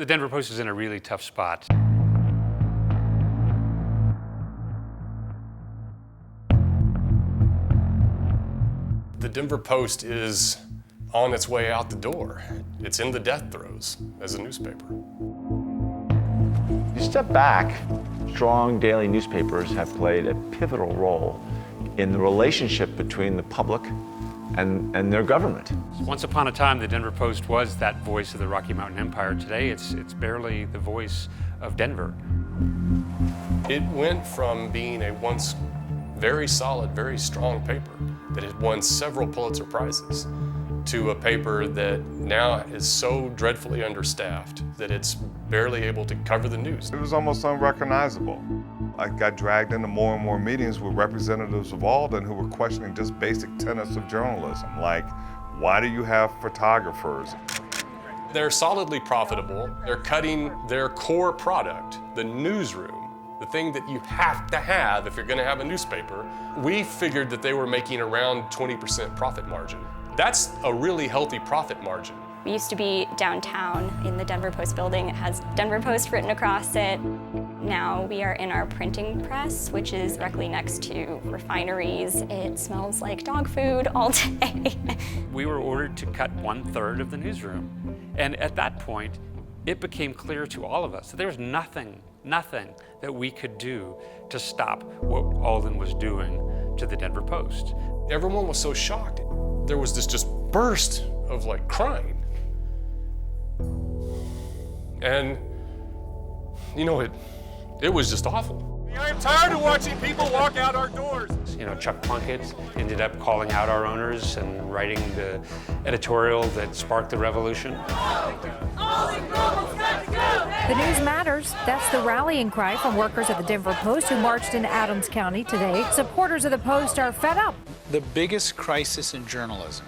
The Denver Post is in a really tough spot. The Denver Post is on its way out the door. It's in the death throes as a newspaper. You step back, strong daily newspapers have played a pivotal role in the relationship between the public and their government. Once upon a time, the Denver Post was that voice of the Rocky Mountain Empire. Today, it's barely the voice of Denver. It went from being a once very solid, very strong paper that had won several Pulitzer Prizes to a paper that now is so dreadfully understaffed that it's barely able to cover the news. It was almost unrecognizable. I got dragged into more and more meetings with representatives of Alden who were questioning just basic tenets of journalism, like, why do you have photographers? They're solidly profitable. They're cutting their core product, the newsroom, the thing that you have to have if you're going to have a newspaper. We figured that they were making around 20% profit margin. That's a really healthy profit margin. We used to be downtown in the Denver Post building. It has Denver Post written across it. Now we are in our printing press, which is directly next to refineries. It smells like dog food all day. We were ordered to cut 1/3 of the newsroom. And at that point, it became clear to all of us that there was nothing that we could do to stop what Alden was doing to the Denver Post. Everyone was so shocked. There was this just burst of like crying. And, you know, it was just awful. I am tired of watching people walk out our doors. You know, Chuck Plunkett ended up calling out our owners and writing the editorial that sparked the revolution. The news matters. That's the rallying cry from workers at the Denver Post who marched in Adams County today. Supporters of the Post are fed up. The biggest crisis in journalism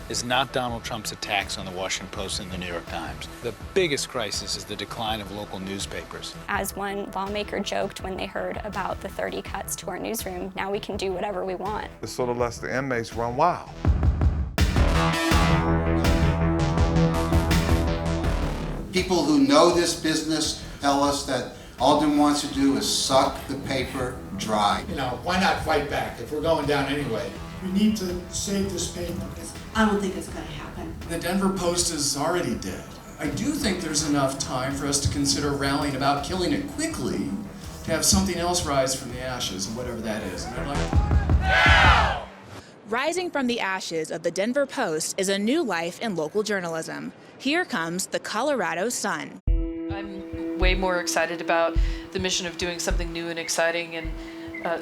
is not Donald Trump's attacks on the Washington Post and the New York Times. The biggest crisis is the decline of local newspapers. As one lawmaker joked when they heard about the 30 cuts to our newsroom, now we can do whatever we want. It sort of lets the inmates run wild. People who know this business tell us that Alden wants to do is suck the paper dry. You know, why not fight back if we're going down anyway? We need to save this paper. I don't think it's going to happen. The Denver Post is already dead. I do think there's enough time for us to consider rallying about killing it quickly to have something else rise from the ashes, and whatever that is. And I'd like now! Rising from the ashes of the Denver Post is a new life in local journalism. Here comes the Colorado Sun. I'm way more excited about the mission of doing something new and exciting and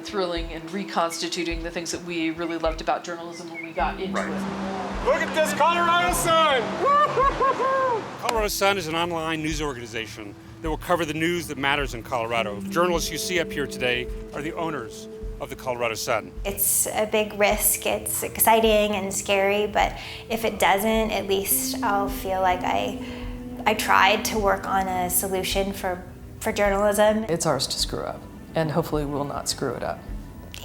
thrilling and reconstituting the things that we really loved about journalism when we got into it. Look at this Colorado Sun! Colorado Sun is an online news organization that will cover the news that matters in Colorado. The journalists you see up here today are the owners of the Colorado Sun. It's a big risk. It's exciting and scary, but if it doesn't, at least I'll feel like I tried to work on a solution for journalism. It's ours to screw up, and hopefully we'll not screw it up.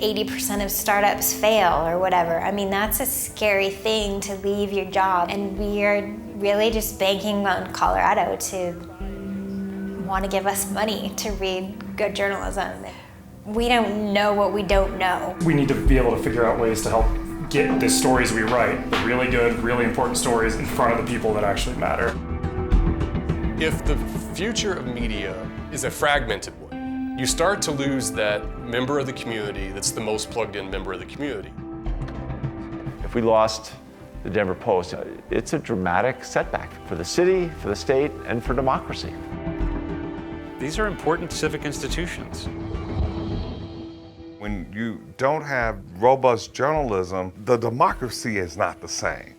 80% of startups fail or whatever. I mean, that's a scary thing to leave your job, and we are really just banking on Colorado to want to give us money to read good journalism. We don't know what we don't know. We need to be able to figure out ways to help get the stories we write, the really good, really important stories, in front of the people that actually matter. If the future of media is a fragmented one, you start to lose that member of the community that's the most plugged in member of the community. If we lost the Denver Post, it's a dramatic setback for the city, for the state, and for democracy. These are important civic institutions. When you don't have robust journalism, the democracy is not the same.